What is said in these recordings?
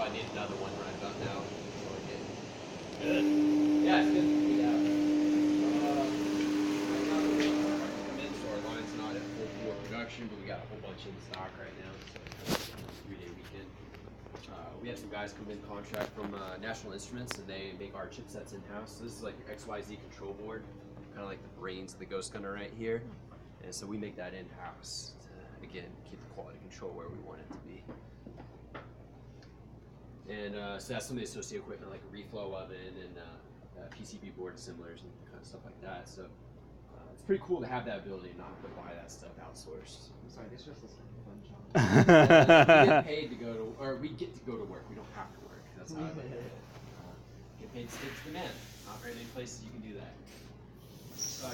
probably need another one right about now. Good. Yeah, it's good. Yeah. Right now we're in, so our line's not at full bore production, but we got a whole bunch in stock right now. So 3-day weekend. We had some guys come in contract from National Instruments, and they make our chipsets in-house. So this is like your XYZ control board, kind of like the brains of the Ghost Gunner right here. And so we make that in-house to, again, keep the quality control where we want it to be. And so that's some of the associated equipment like a reflow oven and PCB board assemblers and kind of stuff like that. So it's pretty cool to have that ability and not have to buy that stuff outsourced. I'm sorry, this just looks like a fun job. We get paid to go to, or we get to go to work. We don't have to work. That's how I look at it. Get paid to stick to the man. Not very many places you can do that.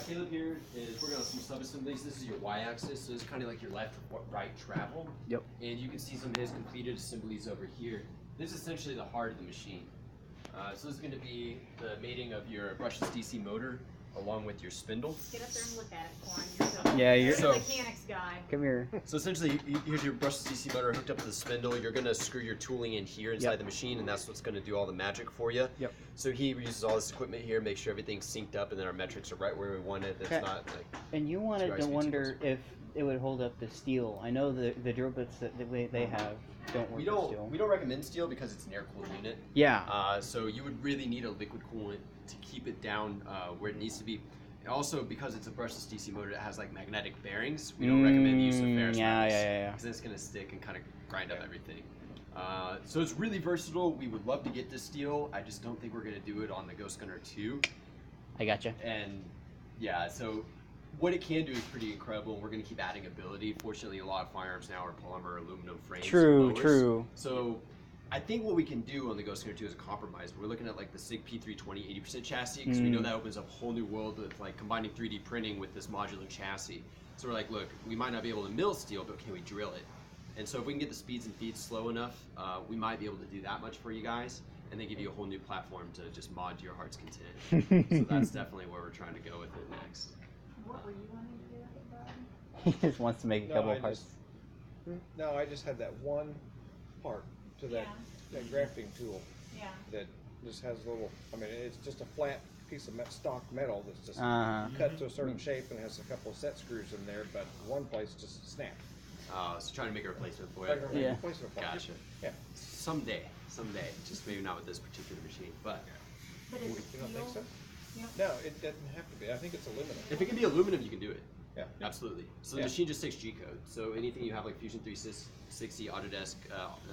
Caleb here is working on some sub-assemblies. This is your y-axis, so it's kind of like your left-right travel. Yep. And you can see some of his completed assemblies over here. This is essentially the heart of the machine. So this is going to be the mating of your brushless DC motor along with your spindle. Get up there and look at it for him. Yeah, you're the mechanics guy. Come here. So essentially, here's your brushless DC motor hooked up to the spindle. You're going to screw your tooling in here inside the machine, and that's what's going to do all the magic for you. Yep. So he uses all this equipment here, make sure everything's synced up, and then our metrics are right where we want it. It's not like. And you wanted to wonder if it would hold up the steel. I know the drill bits that they have don't work with steel. We don't recommend steel because it's an air-cooled unit. Yeah. So you would really need a liquid coolant to keep it down where it needs to be. And also, because it's a brushless DC motor that has like magnetic bearings, we don't recommend the use of ferrous yeah. because it's going to stick and kind of grind up everything. So it's really versatile. We would love to get this steel. I just don't think we're going to do it on the Ghost Gunner 2. I gotcha. And yeah, so what it can do is pretty incredible, and we're going to keep adding ability. Fortunately, a lot of firearms now are polymer aluminum frames. True. So I think what we can do on the Ghost Gunner 2 is a compromise. We're looking at like the SIG P320 80% chassis because we know that opens up a whole new world with like combining 3D printing with this modular chassis. So we're like, look, we might not be able to mill steel, but can we drill it? And so if we can get the speeds and feeds slow enough, we might be able to do that much for you guys, and then give you a whole new platform to just mod to your heart's content. So that's definitely where we're trying to go with it next. What were you wanting to do with it, Brad? He just wants to make a couple of parts. No, I just had that one part to that grafting tool Yeah. that just has a little, I mean, it's just a flat piece of stock metal that's just cut to a certain shape and has a couple of set screws in there, but one place just snapped. So trying to make a replacement for Like it. a Yeah. replacement part. Gotcha. Yeah. Someday, just maybe not with this particular machine, but But is it You don't think so? Yep. No, it doesn't have to be. I think it's aluminum. if it can be aluminum, you can do it. Yeah. Absolutely. So the Yeah. machine just takes G code. So anything you have like Fusion 360, Autodesk,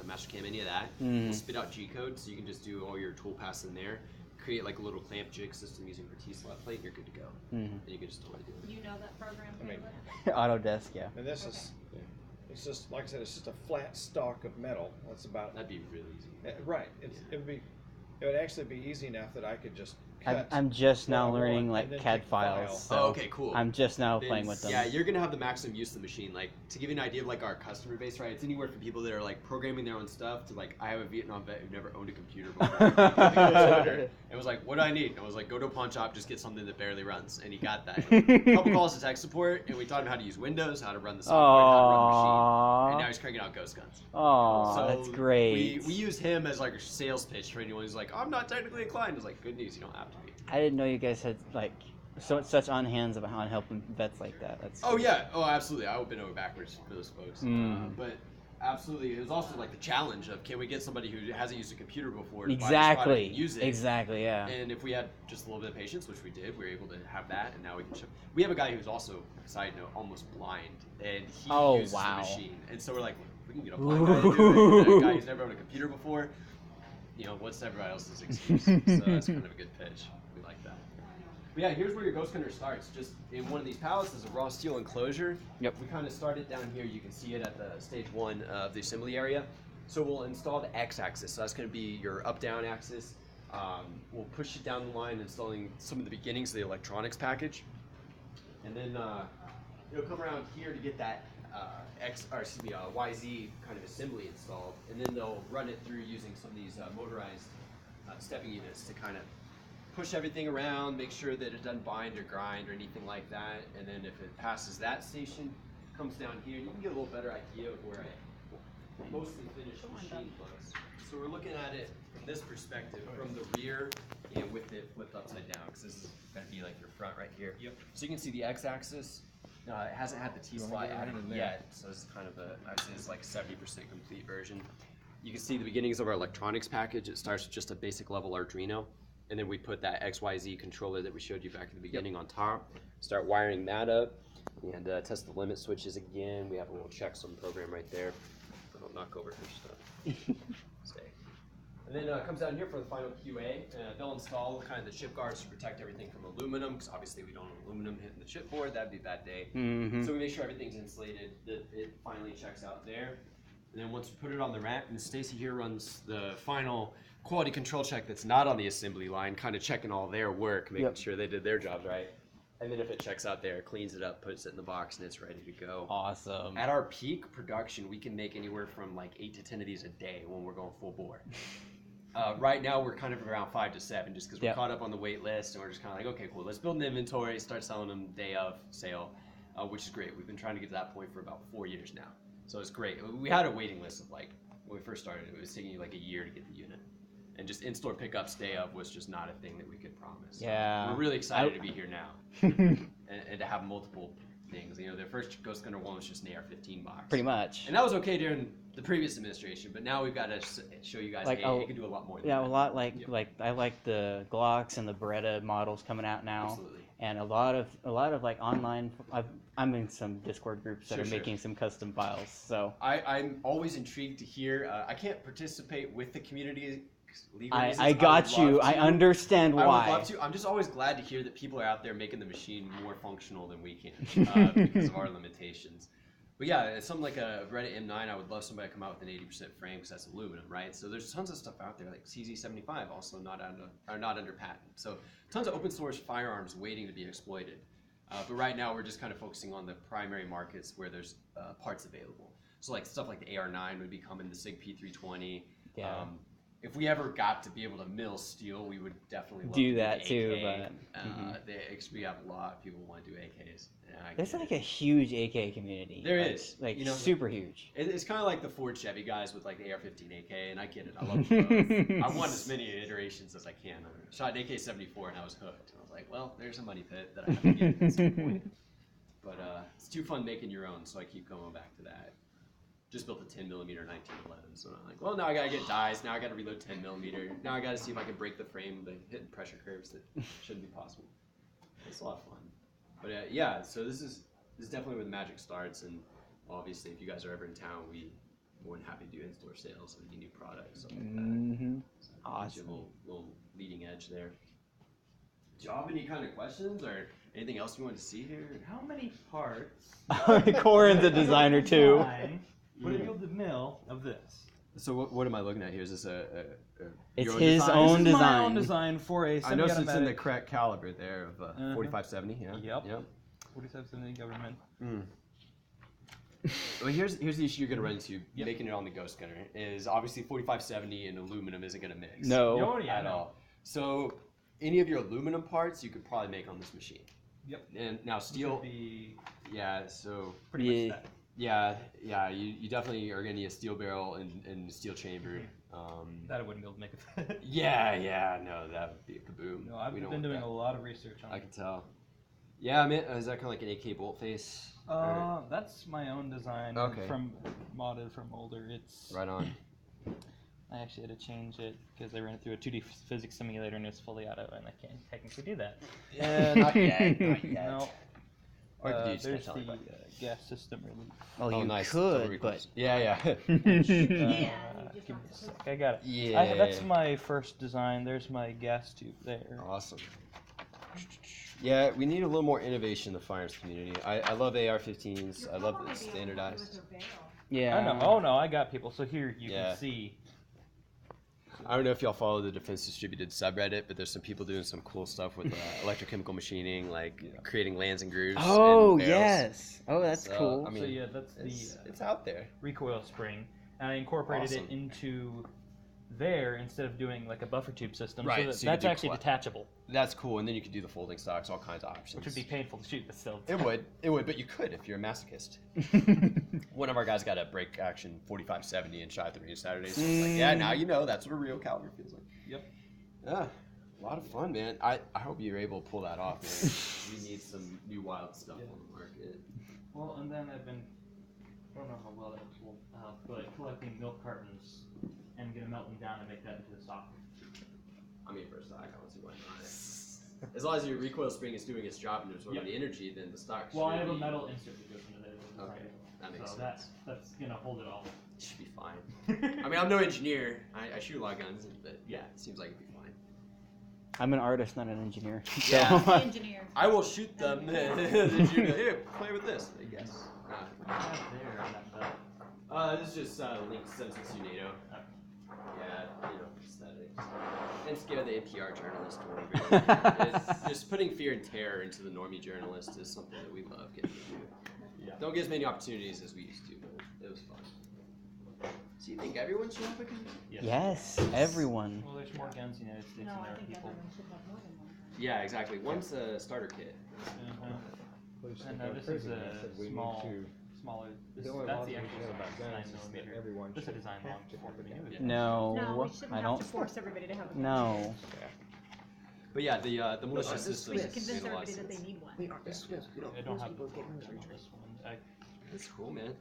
Mastercam, any of that, will spit out G code. So you can just do all your tool paths in there, create like a little clamp jig system using your T-slot plate, you're good to go. And you can just totally do it. You know that program, I mean, Caleb? Autodesk, yeah. And this is, it's just, like I said, it's just a flat stock of metal. That's about, That'd be really easy. right. It would actually be easy enough that I could just cut. I'm just now one learning and like then CAD take the file. files. So Oh, okay, cool. I'm just now Then, playing with them. Yeah, you're gonna have the maximum use of the machine. Like to give you an idea of like our customer base, right? It's anywhere from people that are like programming their own stuff to like I have a Vietnam vet who never owned a computer before. And was like, what do I need? And I was like, go to a pawn shop, just get something that barely runs. And he got that. A couple calls to tech support, and we taught him how to use Windows, how to run the software, and how to run the machine. And now he's cranking out ghost guns. Oh, So that's great. We use him as like a sales pitch for anyone who's like, I'm not technically inclined. It's like, good news, you don't have to be. I didn't know you guys had like such on hands about how helping vets like that. That's Oh yeah, oh absolutely. I would bend over backwards for those folks. But absolutely, it was also like the challenge of can we get somebody who hasn't used a computer before to buy this product and use it? Exactly, yeah. And if we had just a little bit of patience, which we did, we were able to have that, and now we can show. We have a guy who's also, side note, almost blind, and he uses the machine. And so we're like, we can get a blind guy to do it, and a guy who's never owned a computer before. You know, what's everybody else's excuse? So that's kind of a good pitch. We like that. But yeah, here's where your Ghost Gunner starts. Just in one of these pallets is a raw steel enclosure. Yep. We kind of started down here. You can see it at the stage 1 of the assembly area. So we'll install the X-axis. So that's going to be your up-down axis. We'll push it down the line, installing some of the beginnings of the electronics package. And then it'll come around here to get that YZ kind of assembly installed. And then they'll run it through using some of these motorized stepping units to kind of push everything around, make sure that it doesn't bind or grind or anything like that. And then if it passes that station, comes down here, you can get a little better idea of where mostly finished machine looks. So we're looking at it from this perspective, from the rear, and with it flipped upside down, because this is going to be like your front right here. Yep. So you can see the x-axis. It hasn't had the T-slot added yet, so this is kind of I'd say it's like a 70% complete version. You can see the beginnings of our electronics package. It starts with just a basic level Arduino, and then we put that XYZ controller that we showed you back at the beginning on top. Start wiring that up, and test the limit switches again. We have a little checksum program right there. So don't knock over her stuff. Stay. And then it comes down here for the final QA. They'll install kind of the chip guards to protect everything from aluminum, because obviously we don't want aluminum hitting the chipboard. That'd be a bad day. So we make sure everything's insulated, that it finally checks out there. And then once we put it on the rack, and Stacy here runs the final quality control check that's not on the assembly line, kind of checking all their work, making sure they did their jobs right. And then if it checks out there, cleans it up, puts it in the box, and it's ready to go. Awesome. At our peak production, we can make anywhere from like 8 to 10 of these a day when we're going full bore. Right now, we're kind of around 5 to 7, just because we're caught up on the wait list, and we're just kind of like, okay, cool, let's build an inventory, start selling them day of sale, which is great. We've been trying to get to that point for about 4 years now, so it's great. We had a waiting list of like, when we first started, it was taking you like a year to get the unit, and just in-store pickups day of was just not a thing that we could promise. Yeah. So we're really excited to be here now, and to have multiple things. You know, their first Ghost Gunner 1 was just an AR-15 box. Pretty much. And that was okay during the previous administration, but now we've got to show you guys, Like, hey, it can do a lot more than Yeah, that. a lot like I like the Glocks and the Beretta models coming out now. Absolutely. And a lot of like online. I'm in some Discord groups that Sure, are sure. making some custom files. So I'm always intrigued to hear. I can't participate with the community. Legal reasons. I got would you. love I to. understand I would why. love to. I'm just always glad to hear that people are out there making the machine more functional than we can because of our limitations. But yeah, it's something like a Beretta M9. I would love somebody to come out with an 80% frame because that's aluminum, right? So there's tons of stuff out there like CZ75, also not under patent. So tons of open source firearms waiting to be exploited. But right now we're just kind of focusing on the primary markets where there's parts available. So like stuff like the AR9 would be coming, the SIG P320. Yeah. If we ever got to be able to mill steel, we would definitely love Do to that AK. too, but we have a lot of people who want to do AKs. there's like a huge AK community. There like, is, like you know, super huge. It's kind of like the Ford Chevy guys with like the AR-15 AK, and I get it. I love them both. I want as many iterations as I can. I shot an AK-74 and I was hooked. And I was like, well, there's a money pit that I have to get at some point. But it's too fun making your own, so I keep going back to that. Just built a 10mm 1911, so I'm like, well, now I gotta get dies. Now I gotta reload 10mm. Now I gotta see if I can break the frame by hitting pressure curves that shouldn't be possible. It's a lot of fun. But yeah, so this is definitely where the magic starts. And obviously, if you guys are ever in town, we're more than happy to do in-store sales of any new products, stuff like that. So Awesome. A little leading edge there. Do you have any kind of questions or anything else you want to see here? How many parts Corin's a designer too. would it be able to mill of this? So what am I looking at here? Is this It's your his design? own This is my design. own design for a I noticed it's in the semi-automatic correct caliber there of 4570. Yeah. Yep. 4770 government. Well, here's the issue you're gonna run into making it on the Ghost Gunner is obviously 4570 and aluminum isn't gonna mix. No. Oh, yeah, at no. all. So any of your aluminum parts you could probably make on this machine. Yep. And now steel. Would be Yeah. So pretty much that. yeah. You definitely are gonna need a steel barrel and steel chamber. That I wouldn't be able to make it. Yeah. No, that would be a kaboom. No, I've We don't been want doing that. a lot of research on I it. can tell. Yeah, I mean, is that kind of like an AK bolt face? Or- That's my own design Okay. from modded from older. It's Right on. I actually had to change it because I ran it through a 2D physics simulator and it's fully auto, and I can't technically do that. Not yet. Not yet. No. Or could you just There's tell the me? gas system relief. Well, you nice. could, Totally but close. Yeah. you just Give me don't a sec. I got it. Yeah. That's my first design. There's my gas tube there. Awesome. Yeah, we need a little more innovation in the firearms community. I love AR-15s. I love that it's standardized. yeah. I know. Oh no, I got people. So here you Yeah. can see. I don't know if y'all follow the Defense Distributed subreddit, but there's some people doing some cool stuff with electrochemical machining, like creating lands and grooves. Oh and barrels. yes. Oh, that's So, cool. I mean, So yeah, that's the it's out there. recoil spring, and I incorporated Awesome. it into there instead of doing like a buffer tube system. Right, So, so you that's could do actually detachable, That's cool, and then you could do the folding stocks, all kinds of options. which would be painful to shoot, but still. It would, but you could if you're a masochist. One of our guys got a break action 45-70 and shot at the range Saturday. So it's like, yeah, now you know that's what a real caliber feels like. Yep. Yeah, a lot of fun, man. I hope you're able to pull that off, man. We need some new wild stuff on the market. Well, and then I don't know how well that will help, but collecting milk cartons and gonna melt them down and make that into a stock. I mean, for a stock, I don't see why not. As long as your recoil spring is doing its job and absorbing the energy, then the stock should Well, I have a be- metal insert that goes into there. Okay, that makes so sense. that's gonna hold it all. It should be fine. I mean, I'm no engineer. I shoot a lot of guns, but yeah, it seems like it'd be fine. I'm an artist, not an engineer. Yeah. So, Engineer. I will shoot them. Then you go, here, play with this. I guess. What do you have there on that belt? This is just Link 762 NATO. Yeah, you know, aesthetics. And scare the NPR journalist away. It's just putting fear and terror into the normie journalist is something that we love getting to do. Yeah. Don't get as many opportunities as we used to, but it was fun. So you think everyone should have a gun? yes, everyone. Well, there's more guns in the United States No, than I there are think people. everyone should have more than one. Yeah, exactly. One's a starter kit. Police And think I'm this is crazy. a I said we need smaller. The only That's laws the we actual have about size, guns is that 9mm. everyone This is a should design have long to for have a me. gun. Yeah. No, No, we shouldn't I have don't. to force everybody to have a gun. No. But yeah, the militia system We should made convince a lot of everybody that sense. they need one. I don't have on this one. That's cool, man.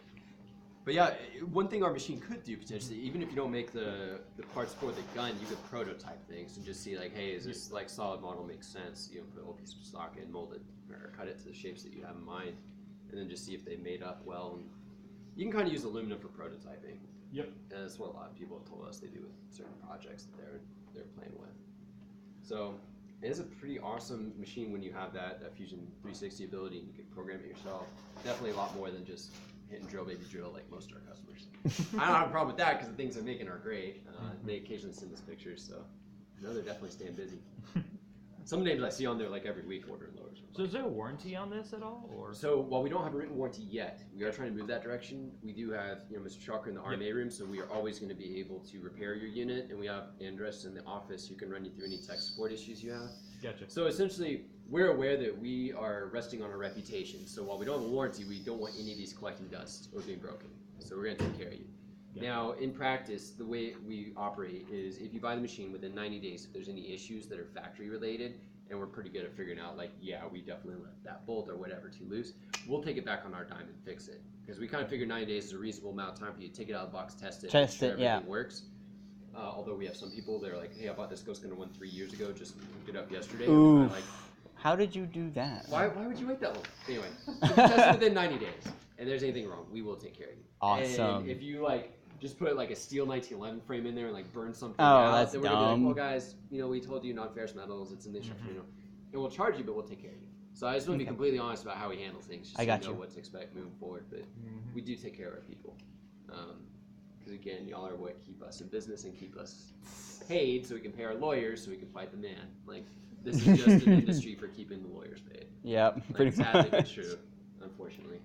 But yeah, one thing our machine could do potentially, even if you don't make the parts for the gun, you could prototype things and just see like, hey, is this like solid model makes sense? You know, put a whole piece of stock in, mold it, or cut it to the shapes that you have in mind, and then just see if they made up well. And you can kind of use aluminum for prototyping. Yep. And that's what a lot of people have told us they do with certain projects that they're playing with. So it is a pretty awesome machine when you have that Fusion 360 ability and you can program it yourself. Definitely a lot more than just hit and drill, baby drill, like most of our customers. I don't have a problem with that because the things they're making are great. They occasionally send us pictures, so I know they're definitely staying busy. Some names I see on there like every week ordering lowers. So is there a warranty on this at all, or? So while we don't have a written warranty yet, we are trying to move that direction. We do have, you know, Mr. Chalker in the RMA room, so we are always going to be able to repair your unit, and we have Andres in the office who can run you through any tech support issues you have. Gotcha. So essentially, we're aware that we are resting on our reputation. So while we don't have a warranty, we don't want any of these collecting dust or being broken. So we're going to take care of you. Yeah. Now, in practice, the way we operate is if you buy the machine within 90 days, if there's any issues that are factory related, and we're pretty good at figuring out, like, yeah, we definitely let that bolt or whatever too loose, we'll take it back on our dime and fix it. Because we kind of figure 90 days is a reasonable amount of time for you to take it out of the box, test it, Test make sure it, yeah. everything works. Although we have some people that are like, hey, I bought this Ghost Gunner 1 3 years ago, just hooked it up yesterday. And Oof. I'm like, How did you do that? why would you wait that long? Anyway, test it within 90 days. And there's anything wrong, we will take care of you. Awesome. And if you like just put like a steel 1911 frame in there and like burn something Oh, out, that's then we're gonna be dumb. like, well guys, you know, we told you non-ferrous metals, it's in the instruction, you know. And we'll charge you, but we'll take care of you. So I just want to be completely honest about how we handle things, just I got so you know you. what to expect moving forward. But we do take care of our people. Because again, y'all are what keep us in business and keep us paid so we can pay our lawyers so we can fight the man. Like, this is just an industry for keeping the lawyers paid. Yep, Like, pretty sadly but much. true, unfortunately.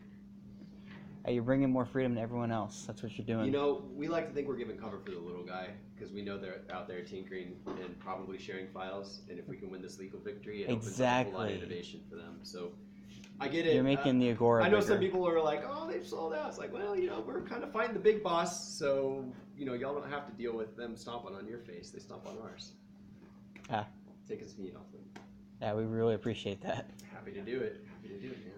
Hey, you're bringing more freedom to everyone else. That's what you're doing. You know, we like to think we're giving cover for the little guy because we know they're out there tinkering and probably sharing files. And if we can win this legal victory, it opens up a whole lot of Exactly. innovation for them. So I get it. You're making the Agora I know bigger. some people are like, oh, they've sold out. It's like, well, you know, we're kind of fighting the big boss. So, you know, y'all don't have to deal with them stomping on your face. They stomp on ours. Ah. Take us meat off them. Yeah, we really appreciate that. Happy to do it. Happy to do it, man.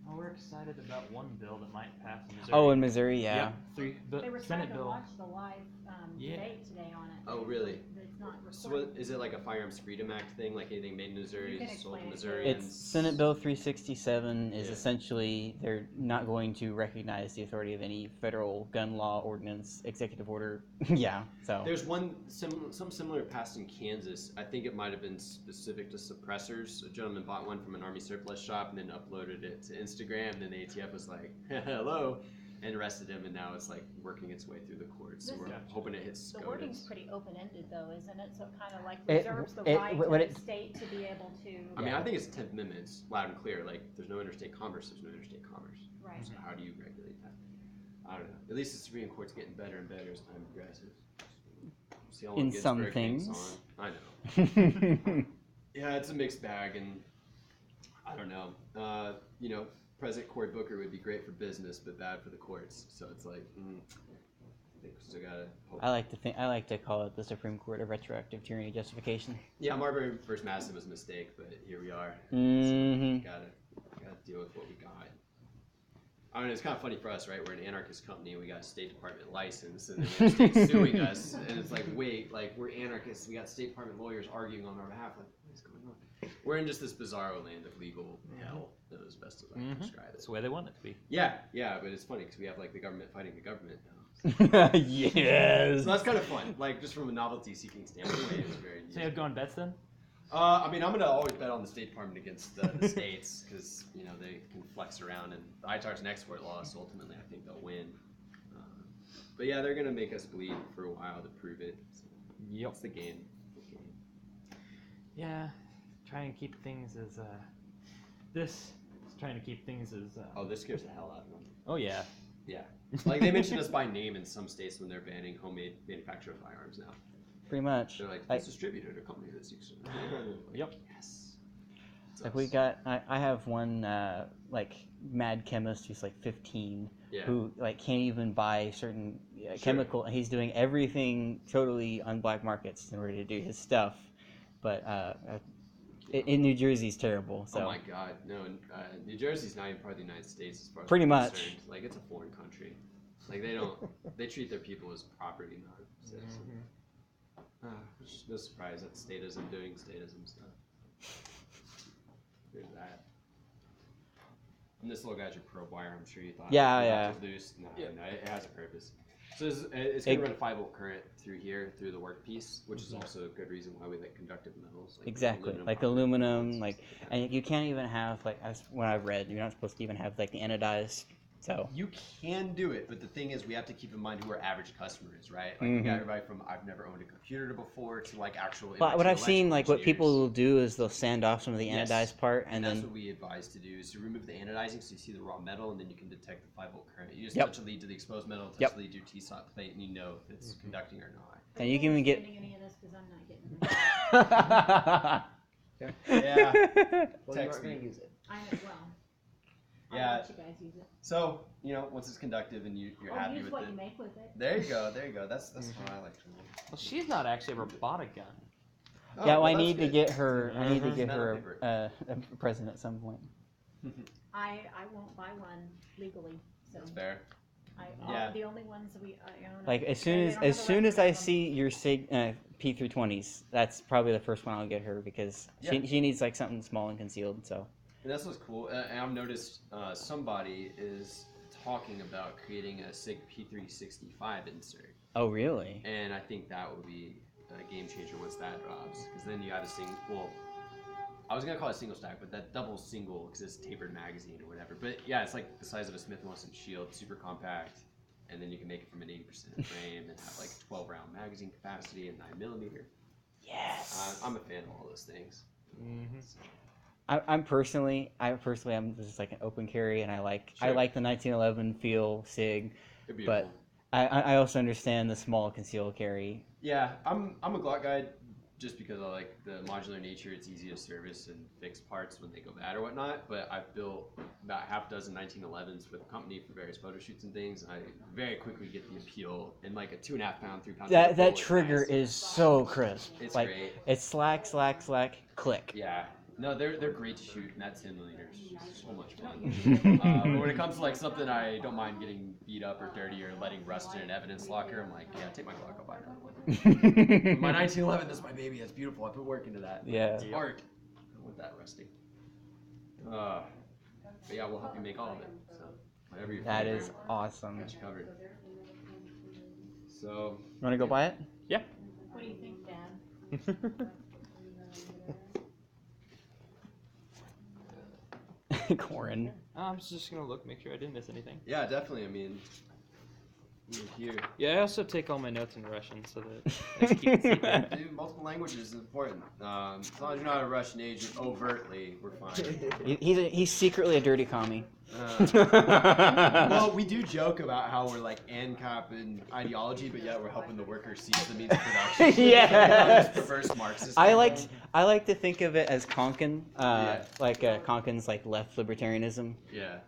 Well, we're excited about one bill that might pass in Missouri. Oh, in Missouri, yeah. The They were Senate trying to bill. watch the live Yeah. debate today on it. Oh, really? It's not So recorded. what, is it like a Firearms Freedom Act thing? Like anything made in Missouri You can is sold in explain Missouri? it. It's Senate Bill 367 is Yeah. essentially they're not going to recognize the authority of any federal gun law ordinance, executive order. Yeah, so. There's one some similar passed in Kansas. I think it might have been specific to suppressors. A gentleman bought one from an Army surplus shop and then uploaded it to Instagram. And then the ATF was like, "Hello," and arrested him. And now it's like working its way through the courts. So This- we're hoping it hits The wording's SCOTUS. pretty open-ended though, isn't it? So it kind of like It- reserves the it- right what to it- the state to be able to. I mean, I think it's 10th Amendment. It's loud and clear. Like, there's no interstate commerce. There's no interstate commerce. Right. So how do you regulate that? I don't know. At least the Supreme Court's getting better and better as time progresses. See how long In some Ginsburg hangs things. on. I know. Yeah, it's a mixed bag, and I don't know. You know, President Cory Booker would be great for business, but bad for the courts. So it's like, I think we still gotta hope. I like to call it the Supreme Court of retroactive tyranny justification. Yeah, Marbury versus Madison was a mistake, but here we are. Mm-hmm. So gotta deal with what we got. I mean, it's kind of funny for us, right? We're an anarchist company, and we got a State Department license, and then we have states suing us, and it's like, wait, like, we're anarchists, we got State Department lawyers arguing on our behalf, like, what is going on? We're in just this bizarro land of legal hell, that is best as I can describe it. That's the way they want it to be. Yeah, but it's funny, because we have, like, the government fighting the government now. Yes. So that's kind of fun, like, just from a novelty-seeking standpoint, it's very So you have going bets then? I mean, I'm gonna always bet on the State Department against the states because you know they can flex around, and the ITAR's an export law, so ultimately I think they'll win. But yeah, they're gonna make us bleed for a while to prove it. So Yep. It's the game. Yeah, try and keep things as this is trying to keep things as Oh, this scares the hell out of them. oh yeah. Yeah, like they mention us by name in some states when they're banning homemade manufacture of firearms now. Pretty much. They're like, this distributed a company that seeks. Yep. Yes. It's Like us. we got, I have one like mad chemist who's like 15, Yeah. who like can't even buy certain chemical. And he's doing everything totally on black markets in order to do his stuff. But in New Jersey's terrible. So Oh my God, no! New Jersey's not even part of the United States as far as Pretty I'm much. concerned. Like it's a foreign country. Like they treat their people as property, not citizens. No surprise that statism doing statism stuff. There's that. And this little guy's your probe wire. I'm sure you thought. Yeah, you yeah. left it loose. No, it has a purpose. So it's going to run a 5-volt current through here, through the workpiece, which is also a good reason why we like conductive metals. Like exactly, like aluminum, like, and you can't even have like, as when I read, you're not supposed to even have like the anodized. So you can do it, but the thing is, we have to keep in mind who our average customer is, right? Like we got everybody from I've never owned a computer before to like actual. But what MIT I've seen, like what people electrical will do is they'll sand off some of the Yes. anodized part, and and that's then what we advise to do is to remove the anodizing, so you see the raw metal, and then you can detect the 5-volt current. You just Yep. touch a lead to the exposed metal, touch Yep. a lead to your T-slot plate, and you know if it's conducting or not. and you can even get. Any of this because I'm not getting it. Yeah. Well, you Text aren't me. gonna use it. I know, well. Yeah. I'll let you guys use it. So once it's conductive and you're Or happy use with what it. you make with it. There you go. That's how I like to roll. Well, she's not actually ever bought a gun. Oh, Yeah, well, I that's need to good. get her. I need to Mhm. get Metal her paper. a present at some point. I won't buy one legally, so That's fair. all the only ones we own. Like as they soon don't as have as the soon right as to I have them. see your Sig P320s, that's probably the first one I'll get her because Yeah. she needs like something small and concealed. So And that's what's cool. And I've noticed somebody is talking about creating a SIG P365 insert. oh really? And I think that will be a game changer once that drops. Because then you have a well, I was going to call it single stack, but that double single because it's tapered magazine or whatever. But yeah, it's like the size of a Smith & Wesson shield, super compact. And then you can make it from an 80% frame and have like 12 round magazine capacity and 9mm. Yes. I'm a fan of all those things. I'm personally I'm just like an open carry, and I like Sure. the 1911 feel Sig, They're beautiful. but I also understand the small concealed carry. Yeah, I'm a Glock guy just because I like the modular nature. It's easy to service and fix parts when they go bad or whatnot. But I've built about half a dozen 1911s with a company for various photo shoots and things. And I very quickly get the appeal in like a 2.5 pound, 3 pound. That trigger is so crisp. It's like great. it's slack, click. Yeah. No, they're great to shoot, and that 10mm is so much fun. But when it comes to like something I don't mind getting beat up or dirty or letting rust in an evidence locker, I'm like, yeah, take my Glock, I'll buy another one. My 1911, that's my baby. That's beautiful. I put work into that. Yeah. It's art. I don't want that rusting. But yeah, we'll help you make all of it. So whatever you're That is awesome. got you covered. So You want to go buy it? Yeah. What do you think, Dad? Corin. I'm just gonna look, make sure I didn't miss anything. yeah, definitely. I mean, Here. Yeah, I also take all my notes in Russian so that I can keep it secret. Dude, multiple languages is important. As long as you're not a Russian agent overtly, we're fine. He's secretly a dirty commie. Well, we do joke about how we're like ANCAP in ideology, but yet we're helping the workers seize the means of production. Yes. Perverse Marxist. I like to think of it as Konkin, like Konkin's like left libertarianism. Yeah.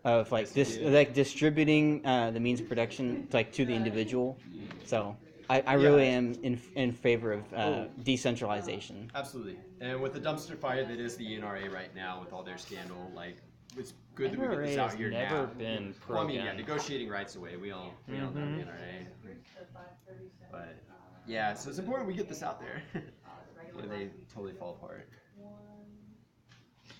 Of like like distributing the means of production like to the individual. So I really am in favor of decentralization. Absolutely. And with the dumpster fire that is the NRA right now, with all their scandal, like it's good that we get this out here now. Never been pro. Well, I mean, yeah, negotiating rights away. We all know the NRA. But yeah, so it's important we get this out there. Or they totally fall apart.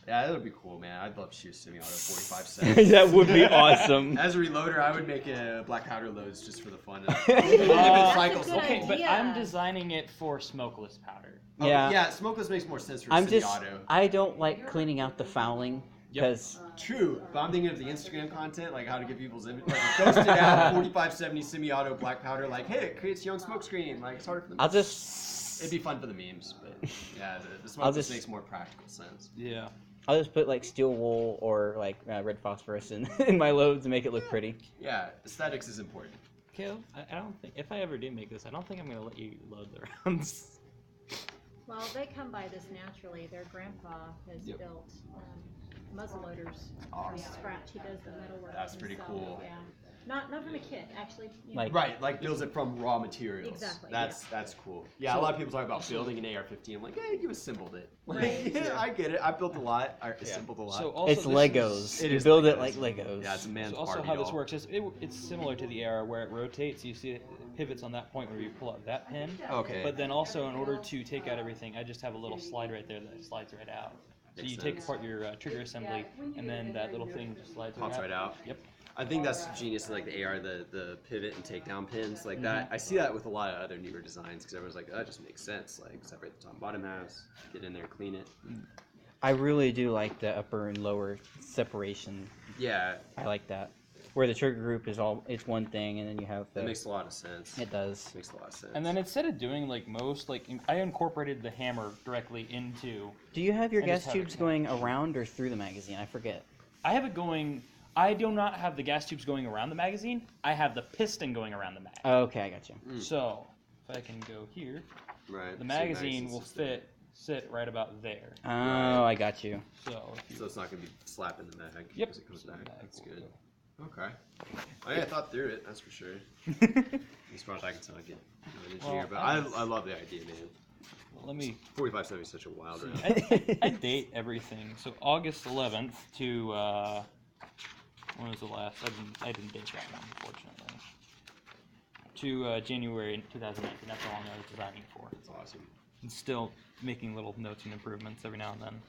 Yeah, that would be cool, man. I'd love to shoot a semi-auto 45 cents. That would be awesome. As a reloader, I would make a black powder loads just for the fun of That's a good Okay, but idea. I'm designing it for smokeless powder. Yeah. Yeah, smokeless makes more sense for I'm semi-auto. I don't like cleaning out the fouling because True, but I'm thinking of the Instagram content, like how to get people's image. Like a ghosted out 4570 semi-auto black powder, like, hey, it creates young smoke screen. Like, it's harder for them. I'll It'd be fun for the memes, but yeah, the smokeless makes more practical sense. Yeah. I'll just put like steel wool or like red phosphorus in my loads to make it look pretty. Yeah, aesthetics is important. Caleb, I don't think if I ever do make this, I don't think I'm gonna let you load the rounds. Well, they come by this naturally. Their grandpa has built muzzleloaders from scratch. He does the metalwork. That's pretty himself. cool. Yeah. Not from a kit, actually. You Like- Right, like builds it from raw materials. Exactly, That's cool. Yeah, a lot of people talk about building an AR-15. I'm like, hey, you assembled it. Like, Right. yeah, I get it. I built a lot. I assembled a lot. So also It's this Legos. It you is build it Legos. like Legos. Yeah, it's a man's So also Barbie how this doll. works is it's similar to the AR where it rotates. You see it pivots on that point where you pull out that pin. Okay. But then also in order to take out everything, I just have a little slide right there that slides right out. So Makes you take sense. apart your trigger assembly, and then that little thing just slides Pops right out. Yep. I think that's genius, like the AR, the pivot and takedown pins, like that. I see that with a lot of other newer designs because everyone's like, oh, that just makes sense. Like separate the top and bottom halves, get in there, clean it. I really do like the upper and lower separation. Yeah, I like that. Where the trigger group it's one thing, and then you have the. that makes a lot of sense. It does. Makes a lot of sense. And then instead of doing like most, I incorporated the hammer directly into. Do you have your I gas just have it tubes going around or through the magazine? I forget. I have it going. I do not have the gas tubes going around the magazine. I have the piston going around the mag. Oh, okay, I got you. So if I can go here, right. the so magazine nice will and system. sit right about there. Oh, I got you. So if you, So it's not gonna be slapping the mag. Yep. As it comes So the back. mag That's will good. go. Okay. Oh yeah, I thought through it. That's for sure. As far as I can tell, I get an engineer, Well, but I love the idea, man. let me. 4570 is such a wild round. I date everything. So August 11th to when was the last? I didn't date that one, unfortunately. To January 2019. That's how long I was designing for. That's awesome. And still making little notes and improvements every now and then.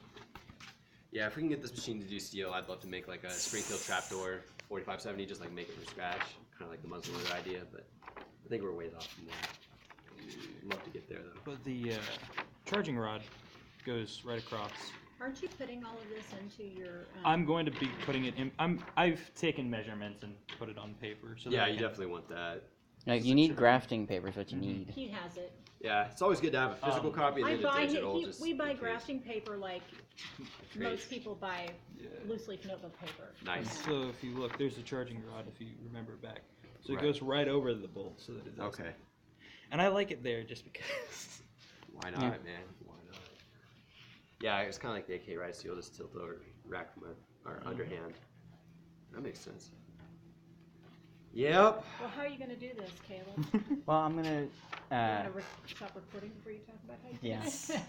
Yeah, if we can get this machine to do steel, I'd love to make like a Springfield trapdoor 4570, just like make it from scratch, kind of like the muzzleloader idea. But I think we're ways off from that. Love to get there though. But the charging rod goes right across. Aren't you putting all of this into your? I'm going to be putting it in. I've taken measurements and put it on paper. So that Yeah, I you can- definitely want that. Like, you need grafting paper is what you need. He has it. Yeah, it's always good to have a physical copy and I then buy a digital. just we buy in case. grafting paper like Great. most people buy loose leaf notebook paper. Nice. So if you look, there's a charging rod. If you remember back, so Right. it goes right over the bolt, so that it doesn't. Okay. And I like it there just because. Why not, man? Why not? Yeah, it's kind of like the AK right, so you'll just tilt over rack from our underhand. That makes sense. Yep. Well, how are you going to do this, Caleb? Well, I'm gonna. You want to stop recording before you talk about how you do Yes. it?